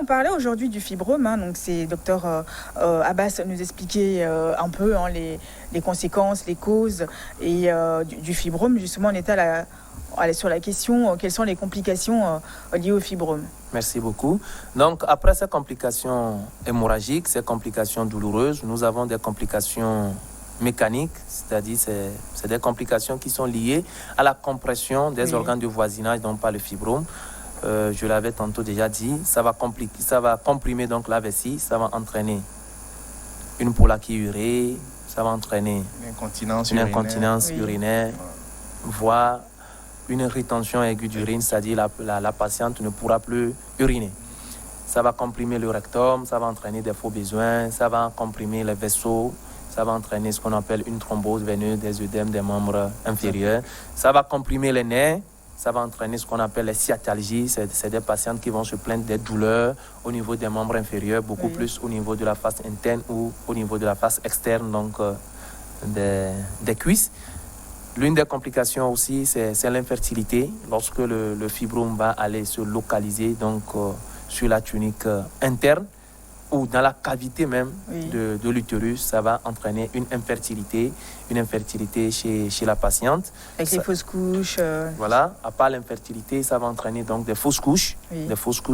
on parlait aujourd'hui du fibrome, hein, donc c'est docteur Abbas nous expliquait un peu les conséquences, les causes et du fibrome. Justement, on était sur la question quelles sont les complications liées au fibrome. Merci beaucoup. Donc, après ces complications hémorragiques, ces complications douloureuses, nous avons des complications mécaniques, c'est-à-dire c'est des complications qui sont liées à la compression des organes de voisinage, donc par le fibrome. Je l'avais tantôt déjà dit, ça va comprimer donc la vessie, ça va entraîner une pollakiurie, ça va entraîner une incontinence urinaire, voire une rétention aiguë d'urine, c'est-à-dire la patiente ne pourra plus uriner. Ça va comprimer le rectum, ça va entraîner des faux besoins, ça va comprimer les vaisseaux, ça va entraîner ce qu'on appelle une thrombose veineuse des œdèmes des membres inférieurs. Ça va comprimer les nerfs, ça va entraîner ce qu'on appelle les sciatalgies. C'est des patientes qui vont se plaindre des douleurs au niveau des membres inférieurs, beaucoup plus au niveau de la face interne ou au niveau de la face externe, donc des cuisses. L'une des complications aussi, c'est l'infertilité. Lorsque le fibrome va aller se localiser donc, sur la tunique interne ou dans la cavité même de l'utérus, ça va entraîner une infertilité chez la patiente. Avec les fausses couches. Voilà, à part l'infertilité, ça va entraîner donc des fausses couches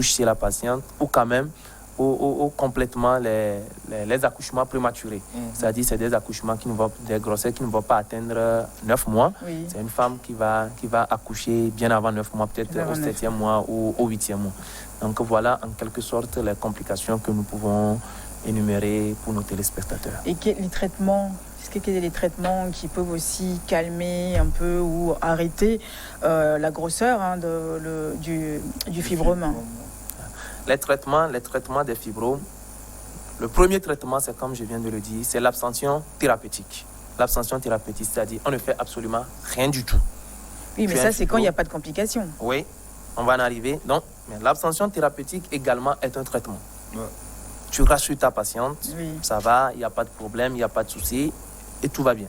chez la patiente ou quand même ou complètement les accouchements prématurés. C'est-à-dire c'est des accouchements des grossesses qui ne vont pas atteindre 9 mois. C'est une femme qui va accoucher bien avant 9 mois, peut-être au 7e mois ou au 8e mois. Donc voilà en quelque sorte les complications que nous pouvons énumérer pour nos téléspectateurs. Et les traitements, est-ce qu'il y a des traitements qui peuvent aussi calmer un peu ou arrêter la grosseur du fibrome? Les traitements des fibromes, le premier traitement, c'est comme je viens de le dire, c'est l'abstention thérapeutique. L'abstention thérapeutique, c'est-à-dire on ne fait absolument rien du tout. Oui, mais ça, c'est quand il n'y a pas de complications. Oui, on va en arriver. Donc, mais l'abstention thérapeutique également est un traitement. Tu rassures ta patiente, ça va, il n'y a pas de problème, il n'y a pas de souci, et tout va bien.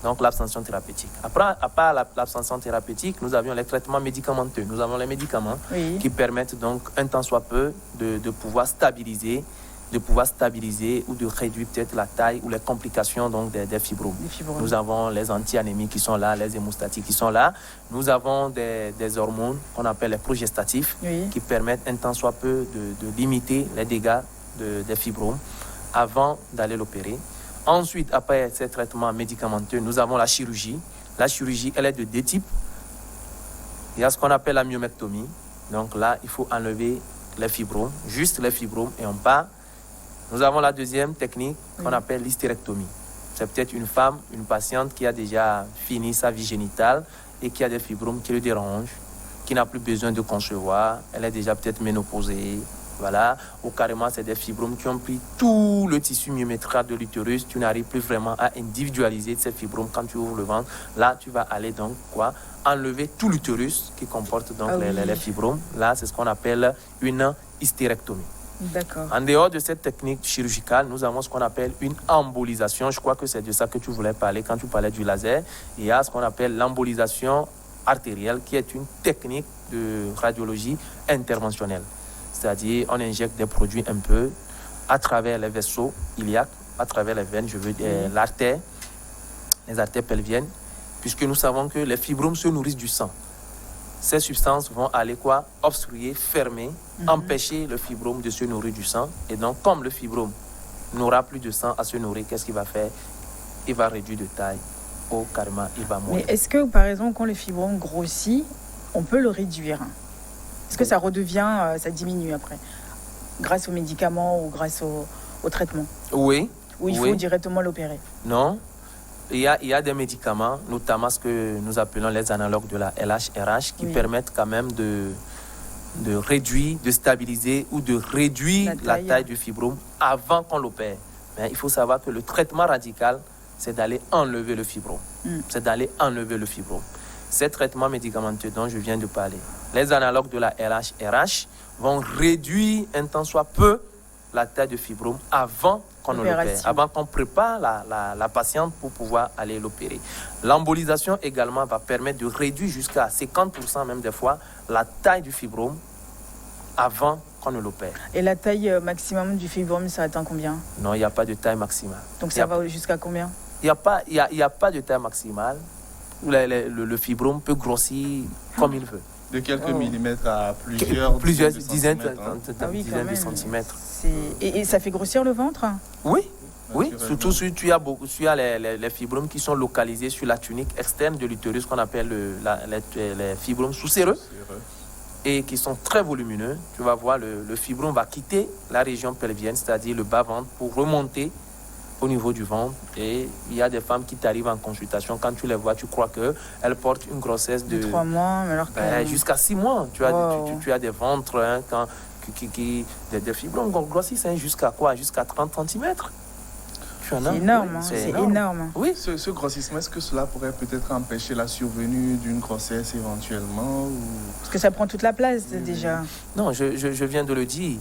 Donc l'abstention thérapeutique. Après, à part l'abstention thérapeutique, nous avions les traitements médicamenteux. Nous avons les médicaments qui permettent donc un tant soit peu de pouvoir stabiliser ou de réduire peut-être la taille ou les complications donc des fibromes. Nous avons les anti-anémies qui sont là, les hémostatiques qui sont là. Nous avons des hormones qu'on appelle les progestatifs qui permettent un tant soit peu de limiter les dégâts des fibromes avant d'aller l'opérer. Ensuite, après ces traitements médicamenteux, nous avons la chirurgie. La chirurgie, elle est de deux types. Il y a ce qu'on appelle la myomectomie. Donc là, il faut enlever les fibromes, juste les fibromes, et on part. Nous avons la deuxième technique qu'on appelle l'hystérectomie. C'est peut-être une femme, une patiente qui a déjà fini sa vie génitale et qui a des fibromes qui le dérangent, qui n'a plus besoin de concevoir. Elle est déjà peut-être ménopausée. Voilà, ou carrément c'est des fibromes qui ont pris tout le tissu myométrial de l'utérus. Tu n'arrives plus vraiment à individualiser ces fibromes quand tu ouvres le ventre. Là, tu vas aller donc enlever tout l'utérus qui comporte donc les fibromes. Là, c'est ce qu'on appelle une hystérectomie. D'accord. En dehors de cette technique chirurgicale, nous avons ce qu'on appelle une embolisation. Je crois que c'est de ça que tu voulais parler quand tu parlais du laser. Il y a ce qu'on appelle l'embolisation artérielle, qui est une technique de radiologie interventionnelle. C'est-à-dire, on injecte des produits un peu à travers les vaisseaux iliaques, à travers les veines, l'artère, les artères pelviennes, puisque nous savons que les fibromes se nourrissent du sang. Ces substances vont aller obstruer, fermer, empêcher le fibrome de se nourrir du sang. Et donc, comme le fibrome n'aura plus de sang à se nourrir, qu'est-ce qu'il va faire? Il va réduire de taille ou carrément, il va mourir. Mais est-ce que, par exemple, quand le fibrome grossit, on peut le réduire? Est-ce que ça redevient, ça diminue après, grâce aux médicaments ou grâce au traitement? Oui. Ou il faut directement l'opérer? Non. Il y a des médicaments, notamment ce que nous appelons les analogues de la LHRH, qui permettent quand même de réduire, de stabiliser ou de réduire la taille du fibrome avant qu'on l'opère. Mais il faut savoir que le traitement radical, c'est d'aller enlever le fibrome. C'est d'aller enlever le fibrome. Ces traitements médicamenteux dont je viens de parler, les analogues de la LHRH vont réduire un tant soit peu la taille de fibrome avant qu'on ne l'opère, avant qu'on prépare la patiente pour pouvoir aller l'opérer. L'embolisation également va permettre de réduire jusqu'à 50% même des fois la taille du fibrome avant qu'on ne l'opère. Et la taille maximum du fibrome, ça atteint combien? Non, il n'y a pas de taille maximale. Donc ça va jusqu'à combien? Il n'y a pas de taille maximale. Le fibrome peut grossir comme il veut. De quelques millimètres à plusieurs dizaines de centimètres. Et ça fait grossir le ventre? Oui. Oui, surtout si tu as les fibromes qui sont localisés sur la tunique externe de l'utérus, qu'on appelle les fibromes sous-séreux, et qui sont très volumineux. Tu vas voir, le fibrome va quitter la région pelvienne, c'est-à-dire le bas-ventre, pour remonter au niveau du ventre. Et il y a des femmes qui t'arrivent en consultation, quand tu les vois, tu crois qu'elles portent une grossesse de 3 mois, alors jusqu'à 6 mois. Tu as des ventres des fibromes grossissent jusqu'à quoi? Jusqu'à 30 cm. C'est énorme, c'est énorme. Oui. Ce grossissement, est-ce que cela pourrait peut-être empêcher la survenue d'une grossesse éventuellement Parce que ça prend toute la place déjà. Non, je viens de le dire.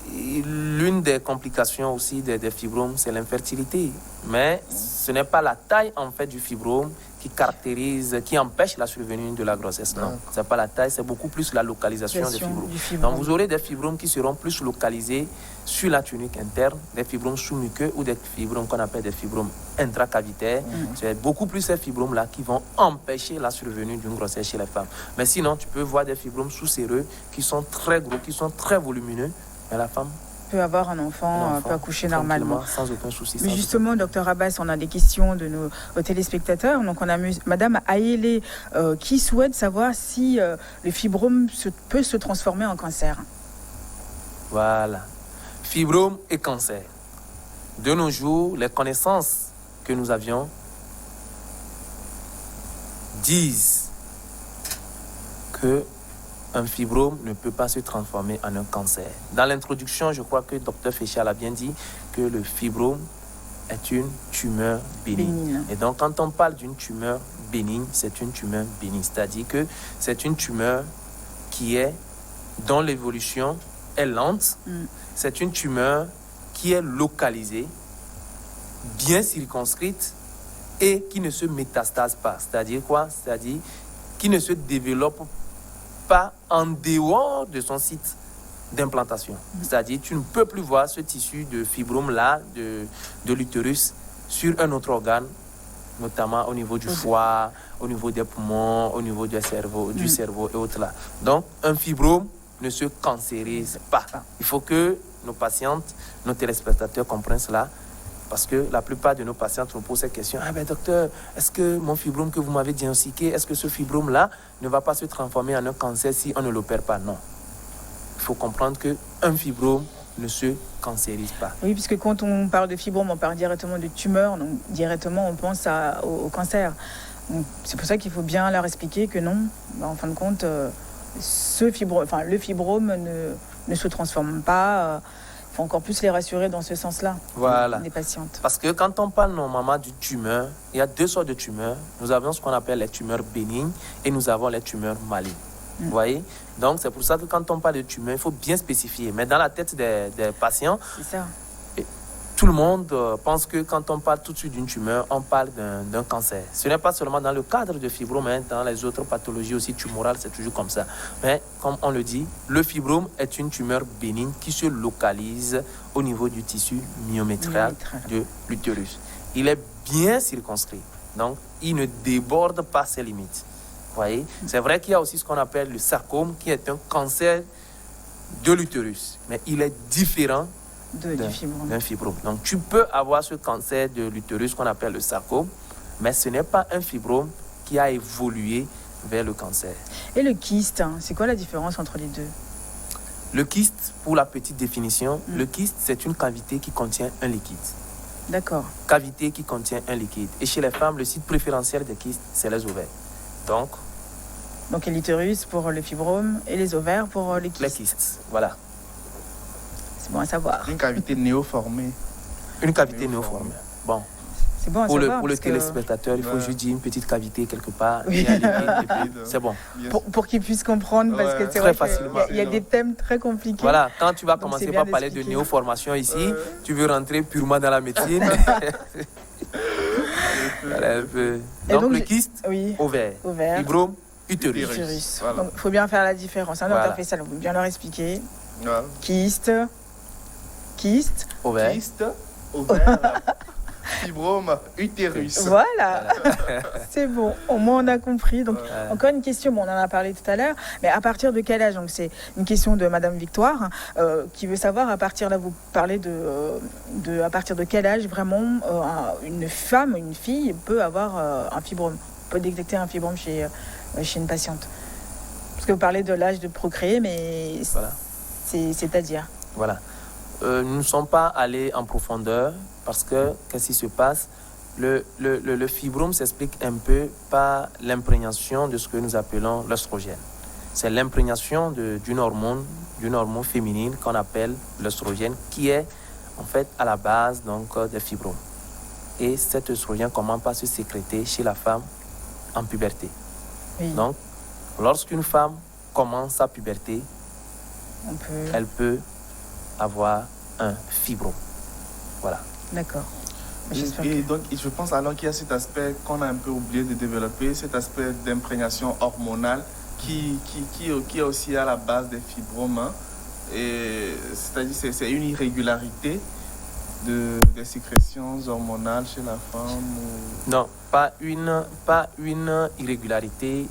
L'une des complications aussi des fibromes, c'est l'infertilité. Mais ce n'est pas la taille en fait du fibrome qui empêche la survenue de la grossesse. Non, ce n'est pas la taille, c'est beaucoup plus la localisation des fibromes. Donc vous aurez des fibromes qui seront plus localisés sur la tunique interne, des fibromes sous-muqueux ou des fibromes qu'on appelle des fibromes intracavitaires. C'est beaucoup plus ces fibromes-là qui vont empêcher la survenue d'une grossesse chez les femmes. Mais sinon, tu peux voir des fibromes sous-séreux qui sont très gros, qui sont très volumineux. Mais la femme peut avoir un enfant, peut accoucher normalement. Sans aucun souci. Mais justement, docteur Abbas, on a des questions de nos téléspectateurs. Donc, on a Madame Aïlé qui souhaite savoir si le fibrome peut se transformer en cancer. Voilà. Fibrome et cancer. De nos jours, les connaissances que nous avions disent que un fibrome ne peut pas se transformer en un cancer. Dans l'introduction, je crois que Dr Féchal a bien dit que le fibrome est une tumeur bénigne. Et donc, quand on parle d'une tumeur bénigne, c'est une tumeur bénigne. C'est-à-dire que c'est une tumeur dont l'évolution est lente. C'est une tumeur qui est localisée, bien circonscrite et qui ne se métastase pas. C'est-à-dire quoi? C'est-à-dire qui ne se développe pas en dehors de son site d'implantation. C'est-à-dire tu ne peux plus voir ce tissu de fibrome-là, de l'utérus, sur un autre organe, notamment au niveau du foie, au niveau des poumons, au niveau du cerveau et autres là. Donc, un fibrome ne se cancérise pas. Il faut que nos patientes, nos téléspectateurs comprennent cela, parce que la plupart de nos patientes nous posent cette question. Ah ben docteur, est-ce que mon fibrome que vous m'avez diagnostiqué, est-ce que ce fibrome-là ne va pas se transformer en un cancer si on ne l'opère pas? Non. Il faut comprendre qu'un fibrome ne se cancérise pas. Oui, puisque quand on parle de fibrome, on parle directement de tumeur, donc directement on pense au cancer. C'est pour ça qu'il faut bien leur expliquer que non, en fin de compte, le fibrome ne se transforme pas. Il faut encore plus les rassurer dans ce sens-là, voilà, les patientes. Parce que quand on parle normalement d'une tumeur, il y a 2 sortes de tumeurs. Nous avons ce qu'on appelle les tumeurs bénignes et nous avons les tumeurs malignes. Vous voyez? Donc c'est pour ça que quand on parle de tumeur, il faut bien spécifier. Mais dans la tête des patients, c'est ça. Tout le monde pense que quand on parle tout de suite d'une tumeur, on parle d'un cancer. Ce n'est pas seulement dans le cadre de fibrome, mais dans les autres pathologies aussi tumorales, c'est toujours comme ça. Mais comme on le dit, le fibrome est une tumeur bénigne qui se localise au niveau du tissu myométrial de l'utérus. Il est bien circonscrit, donc il ne déborde pas ses limites. Vous voyez? C'est vrai qu'il y a aussi ce qu'on appelle le sarcome, qui est un cancer de l'utérus, mais il est différent d'un fibrome. Donc tu peux avoir ce cancer de l'utérus qu'on appelle le sarcome, mais ce n'est pas un fibrome qui a évolué vers le cancer. Et le kyste, c'est quoi la différence entre les deux? Le kyste, pour la petite définition, le kyste, c'est une cavité qui contient un liquide. D'accord. Cavité qui contient un liquide. Et chez les femmes, le site préférentiel des kystes, c'est les ovaires. Donc l'utérus pour le fibrome et les ovaires pour les kystes. Les kystes, voilà. C'est bon à savoir. Une cavité néoformée. Une cavité néoformée. Bon. C'est bon à savoir. Pour le téléspectateur, il faut juste dire une petite cavité quelque part. Oui. C'est bon. Pour qu'il puisse comprendre, parce que c'est très vrai facilement. Il y a des thèmes très compliqués. Voilà, quand tu vas commencer par parler de néoformation ici, tu veux rentrer purement dans la médecine. Voilà, donc le kyste, ovaire. Fibrome, utérus. Voilà. Donc il faut bien faire la différence. Donc, voilà. Ça, on peut bien leur expliquer. kyste, ovaire, fibrome, utérus. Voilà, c'est bon, au moins on a compris. Donc, encore une question, on en a parlé tout à l'heure, mais à partir de quel âge? Donc, c'est une question de Madame Victoire qui veut savoir, à partir là, vous parlez à partir de quel âge vraiment une femme, une fille peut avoir un fibrome, peut détecter un fibrome chez une patiente. Parce que vous parlez de l'âge de procréer, mais voilà. C'est-à-dire Voilà. Nous ne sommes pas allés en profondeur parce que, qu'est-ce qui se passe? Le fibrome s'explique un peu par l'imprégnation de ce que nous appelons l'œstrogène. C'est l'imprégnation d'une hormone féminine qu'on appelle l'œstrogène qui est en fait à la base donc, des fibromes. Et cet œstrogène commence par se sécréter chez la femme en puberté. Oui. Donc, lorsqu'une femme commence sa puberté, elle peut avoir un fibrome. Voilà. D'accord. Et donc, je pense alors qu'il y a cet aspect qu'on a un peu oublié de développer, cet aspect d'imprégnation hormonale qui est aussi à la base des fibromes. Hein. C'est-à-dire que c'est une irrégularité des sécrétions hormonales chez la femme ou... Non, pas une irrégularité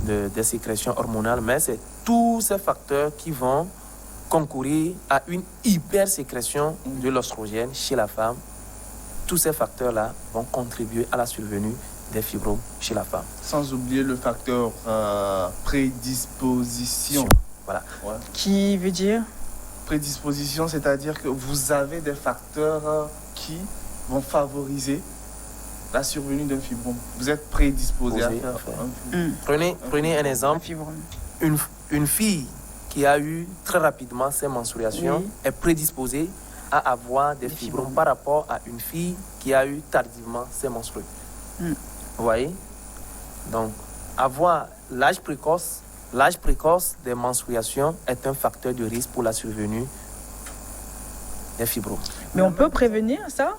des sécrétions hormonales, mais c'est tous ces facteurs qui vont concourir à une hypersécrétion de l'oestrogène chez la femme. Tous ces facteurs-là vont contribuer à la survenue des fibromes chez la femme. Sans oublier le facteur prédisposition. Voilà. Ouais. Qui veut dire? Prédisposition, c'est-à-dire que vous avez des facteurs qui vont favoriser la survenue d'un fibrome. Vous êtes prédisposé à faire un fibrome. Prenez un exemple. Une fille qui a eu très rapidement ses menstruations est prédisposée à avoir des fibromes par rapport à une fille qui a eu tardivement ses menstrues. Vous voyez? Donc, avoir l'âge précoce des menstruations est un facteur de risque pour la survenue des fibromes. Mais on peut prévenir ça?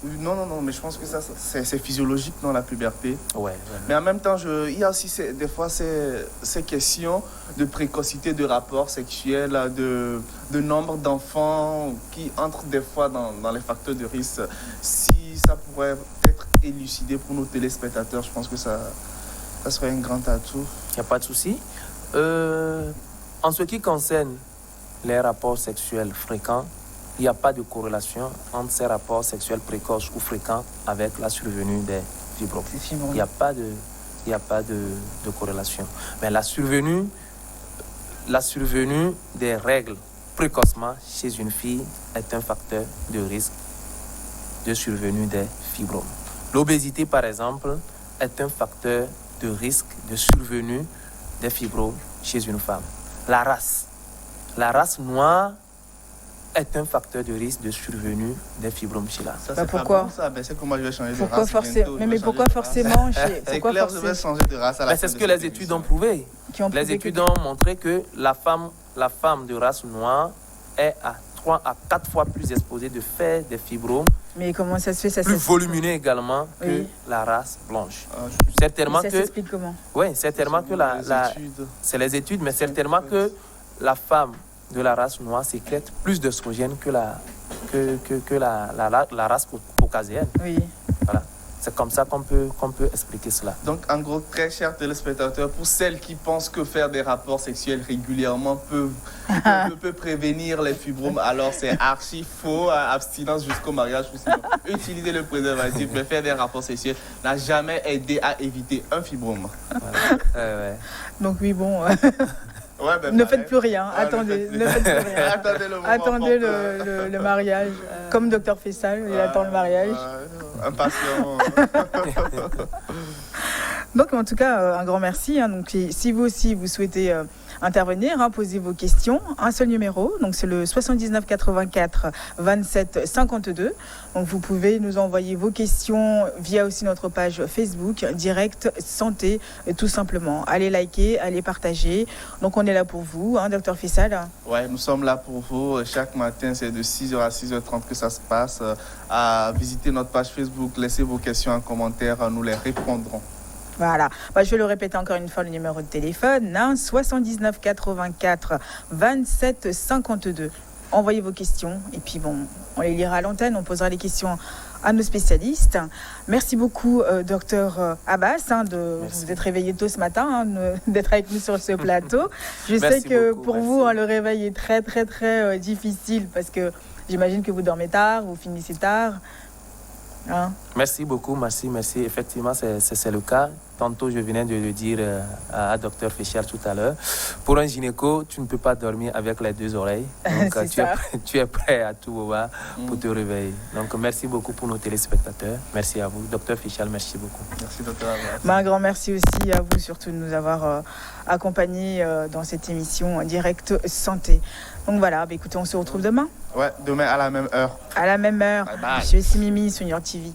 Non, mais je pense que ça c'est physiologique dans la puberté. Ouais. Mais en même temps, il y a aussi des fois ces questions de précocité de rapports sexuels, de nombre d'enfants qui entrent des fois dans les facteurs de risque. Si ça pourrait être élucidé pour nos téléspectateurs, je pense que ça serait un grand atout. Il n'y a pas de souci. En ce qui concerne les rapports sexuels fréquents, il n'y a pas de corrélation entre ces rapports sexuels précoces ou fréquents avec la survenue des fibromes. Il n'y a pas de corrélation. Mais la survenue des règles précocement chez une fille est un facteur de risque de survenue des fibromes. L'obésité, par exemple, est un facteur de risque de survenue des fibromes chez une femme. La race noire est un facteur de risque de survenue des fibromes chez la femme. Pourquoi c'est que moi je vais changer de race. Mais pourquoi forcément C'est clair, je vais changer de race à la fin. C'est ce que les études ont prouvé. Les études ont montré que la femme de race noire est à 3 à 4 fois plus exposée de faire des fibromes. Mais comment ça se fait? Plus volumineux également que la race blanche. Certainement ça s'explique comment? Oui, certainement que c'est les études, mais certainement que la femme de la race noire sécrète plus d'œstrogène que la race caucasienne. Oui. Voilà. C'est comme ça qu'on peut expliquer cela. Donc, en gros, très chers téléspectateurs, pour celles qui pensent que faire des rapports sexuels régulièrement peut prévenir les fibromes, alors c'est archi faux. Abstinence jusqu'au mariage. Utiliser le préservatif, mais faire des rapports sexuels n'a jamais aidé à éviter un fibrome. Voilà. Donc, oui, bon... ne faites plus rien, attendez, ne faites plus rien. Attendez le mariage. Comme Dr Fessal, il attend le mariage. Impatient. Donc en tout cas, un grand merci. Donc, si vous aussi vous souhaitez intervenir, posez vos questions. Un seul numéro, donc c'est le 79 84 27 52. Donc vous pouvez nous envoyer vos questions via aussi notre page Facebook, Direct Santé, tout simplement. Allez liker, allez partager. Donc on est là pour vous, Dr Fessal. Ouais, nous sommes là pour vous. Chaque matin, c'est de 6h à 6h30 que ça se passe. À visiter notre page Facebook, laissez vos questions en commentaire, nous les répondrons. Voilà. Bah, je vais le répéter encore une fois, le numéro de téléphone, 79 84 27 52. Envoyez vos questions et puis bon, on les lira à l'antenne, on posera les questions à nos spécialistes. Merci beaucoup, docteur Abbas, vous êtes réveillé tôt ce matin, d'être avec nous sur ce plateau. Je sais que pour vous, le réveil est très, très, très difficile parce que j'imagine que vous dormez tard, vous finissez tard. Merci beaucoup, merci. Effectivement, c'est le cas. Tantôt, je venais de le dire à Dr Féchal tout à l'heure. Pour un gynéco, tu ne peux pas dormir avec les deux oreilles. Donc, tu es prêt à tout moment pour te réveiller. Donc, merci beaucoup pour nos téléspectateurs. Merci à vous. Dr Féchal, merci beaucoup. Merci, Dr Abbas. Un grand merci aussi à vous, surtout de nous avoir accompagnés dans cette émission en direct santé. Donc voilà, écoutez, on se retrouve demain. Ouais, demain à la même heure. À la même heure. Bye bye. Je suis Mimi sur New York TV.